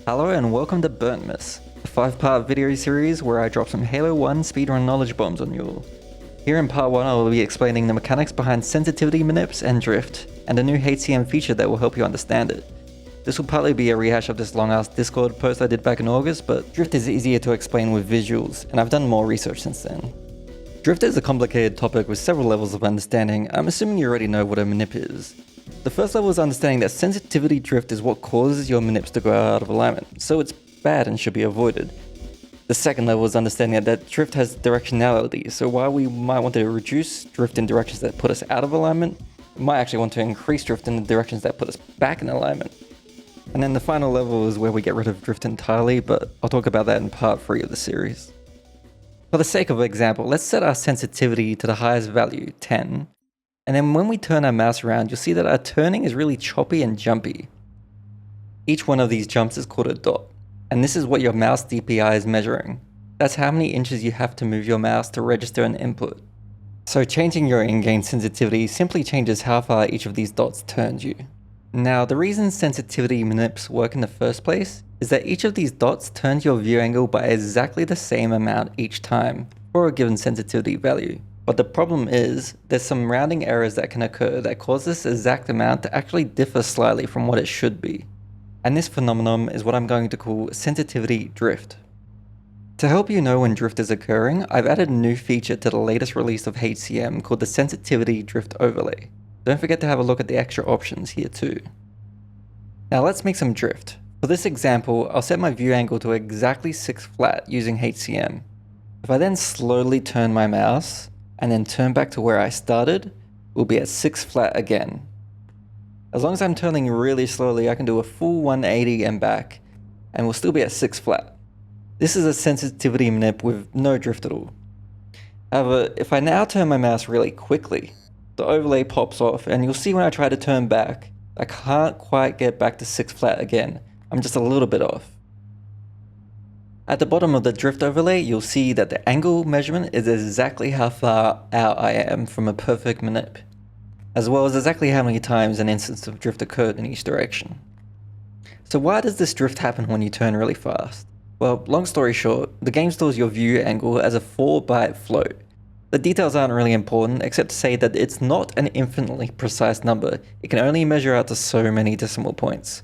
Hello and welcome to BurntMas, a 5-part video series where I drop some Halo 1 speedrun knowledge bombs on you all. Here in part 1 I will be explaining the mechanics behind sensitivity manips and drift, and a new HCM feature that will help you understand it. This will partly be a rehash of this long ass Discord post I did back in August, but drift is easier to explain with visuals, and I've done more research since then. Drift is a complicated topic with several levels of understanding. I'm assuming you already know what a manip is. The first level is understanding that sensitivity drift is what causes your manips to go out of alignment, so it's bad and should be avoided. The second level is understanding that drift has directionality, so while we might want to reduce drift in directions that put us out of alignment, we might actually want to increase drift in the directions that put us back in alignment. And then the final level is where we get rid of drift entirely, but I'll talk about that in part 3 of the series. For the sake of example, let's set our sensitivity to the highest value, 10. And then when we turn our mouse around, you'll see that our turning is really choppy and jumpy. Each one of these jumps is called a dot. And this is what your mouse DPI is measuring. That's how many inches you have to move your mouse to register an input. So changing your in-game sensitivity simply changes how far each of these dots turns you. Now, the reason sensitivity manips work in the first place is that each of these dots turns your view angle by exactly the same amount each time for a given sensitivity value. But the problem is, there's some rounding errors that can occur that cause this exact amount to actually differ slightly from what it should be. And this phenomenon is what I'm going to call sensitivity drift. To help you know when drift is occurring, I've added a new feature to the latest release of HCM called the sensitivity drift overlay. Don't forget to have a look at the extra options here too. Now let's make some drift. For this example, I'll set my view angle to exactly 6 flat using HCM. If I then slowly turn my mouse, and then turn back to where I started, we'll be at 6 flat again. As long as I'm turning really slowly, I can do a full 180 and back, and we'll still be at 6 flat. This is a sensitivity manip with no drift at all. However, if I now turn my mouse really quickly, the overlay pops off, and you'll see when I try to turn back, I can't quite get back to 6 flat again. I'm just a little bit off. At the bottom of the drift overlay, you'll see that the angle measurement is exactly how far out I am from a perfect manip, as well as exactly how many times an instance of drift occurred in each direction. So why does this drift happen when you turn really fast? Well, long story short, the game stores your view angle as a 4-byte float. The details aren't really important, except to say that it's not an infinitely precise number. It can only measure out to so many decimal points.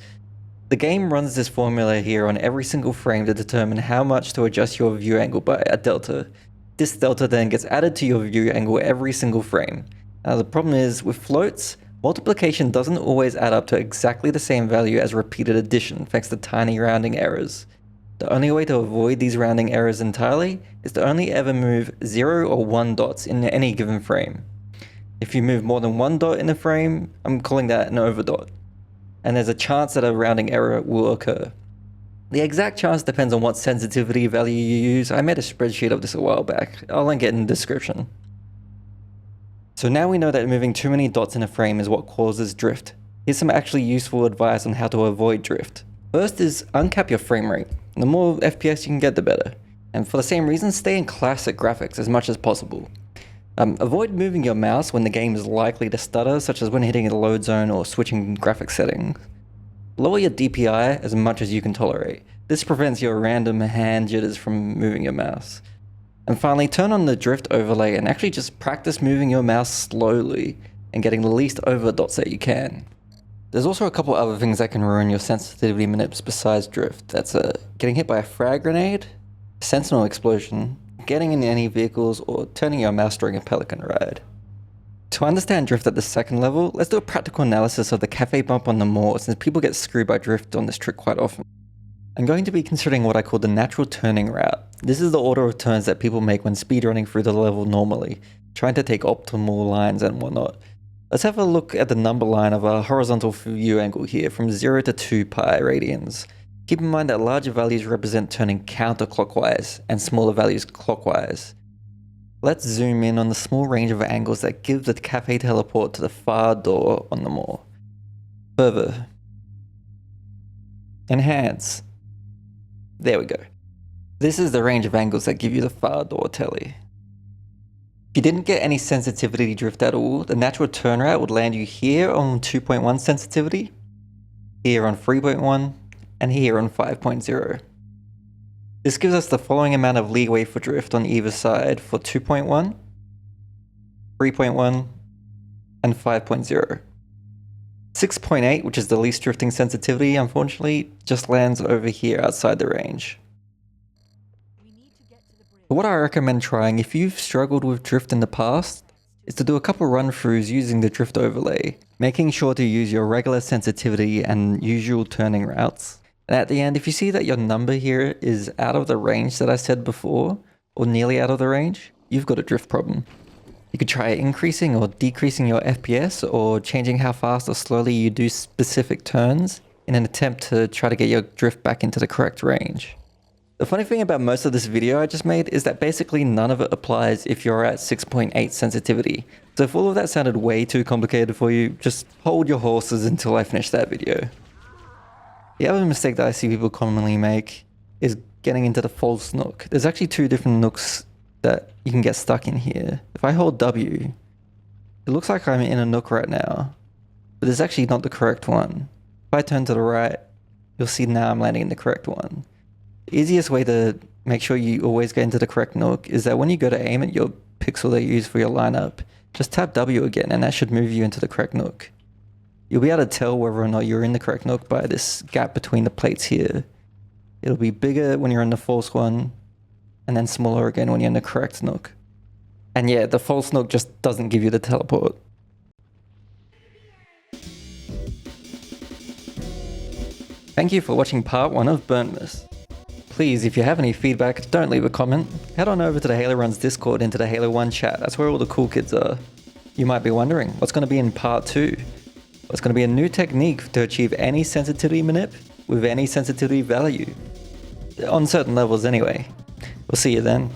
The game runs this formula here on every single frame to determine how much to adjust your view angle by a delta. This delta then gets added to your view angle every single frame. Now the problem is, with floats, multiplication doesn't always add up to exactly the same value as repeated addition thanks to tiny rounding errors. The only way to avoid these rounding errors entirely is to only ever move 0 or 1 dots in any given frame. If you move more than 1 dot in a frame, I'm calling that an overdot. And there's a chance that a rounding error will occur. The exact chance depends on what sensitivity value you use. I made a spreadsheet of this a while back. I'll link it in the description. So now we know that moving too many dots in a frame is what causes drift. Here's some actually useful advice on how to avoid drift. First is uncap your frame rate. The more FPS you can get, the better. And for the same reason, stay in classic graphics as much as possible. Avoid moving your mouse when the game is likely to stutter, such as when hitting a load zone or switching graphic settings. Lower your DPI as much as you can tolerate. This prevents your random hand jitters from moving your mouse. And finally, turn on the drift overlay and actually just practice moving your mouse slowly and getting the least overdots that you can. There's also a couple other things that can ruin your sensitivity manips besides drift. That's getting hit by a frag grenade, a sentinel explosion, getting in any vehicles, or turning your mouse during a pelican ride. To understand drift at the second level, let's do a practical analysis of the cafe bump on the moor, since people get screwed by drift on this trick quite often. I'm going to be considering what I call the natural turning route. This is the order of turns that people make when speedrunning through the level normally, trying to take optimal lines and whatnot. Let's have a look at the number line of our horizontal view angle here from 0 to 2 pi radians. Keep in mind that larger values represent turning counterclockwise and smaller values clockwise. Let's zoom in on the small range of angles that give the cafe teleport to the far door on the moor. Further. Enhance. There we go. This is the range of angles that give you the far door telly. If you didn't get any sensitivity drift at all, the natural turn route would land you here on 2.1 sensitivity, here on 3.1, and here on 5.0. This gives us the following amount of leeway for drift on either side for 2.1, 3.1, and 5.0. 6.8, which is the least drifting sensitivity, unfortunately, just lands over here outside the range. But what I recommend trying if you've struggled with drift in the past is to do a couple run-throughs using the drift overlay, making sure to use your regular sensitivity and usual turning routes. And at the end, if you see that your number here is out of the range that I said before, or nearly out of the range, you've got a drift problem. You could try increasing or decreasing your FPS or changing how fast or slowly you do specific turns in an attempt to try to get your drift back into the correct range. The funny thing about most of this video I just made is that basically none of it applies if you're at 6.8 sensitivity. So if all of that sounded way too complicated for you, just hold your horses until I finish that video. The other mistake that I see people commonly make is getting into the false nook. There's actually two different nooks that you can get stuck in here. If I hold W, it looks like I'm in a nook right now, but it's actually not the correct one. If I turn to the right, you'll see now I'm landing in the correct one. The easiest way to make sure you always get into the correct nook is that when you go to aim at your pixel that you use for your lineup, just tap W again and that should move you into the correct nook. You'll be able to tell whether or not you're in the correct nook by this gap between the plates here. It'll be bigger when you're in the false one, and then smaller again when you're in the correct nook. And yeah, the false nook just doesn't give you the teleport. Thank you for watching part 1 of BurntMas. Please, if you have any feedback, don't leave a comment. Head on over to the Halo Runs Discord into the Halo 1 chat. That's where all the cool kids are. You might be wondering, what's going to be in part 2? Well, it's going to be a new technique to achieve any sensitivity manip with any sensitivity value. On certain levels anyway. We'll see you then.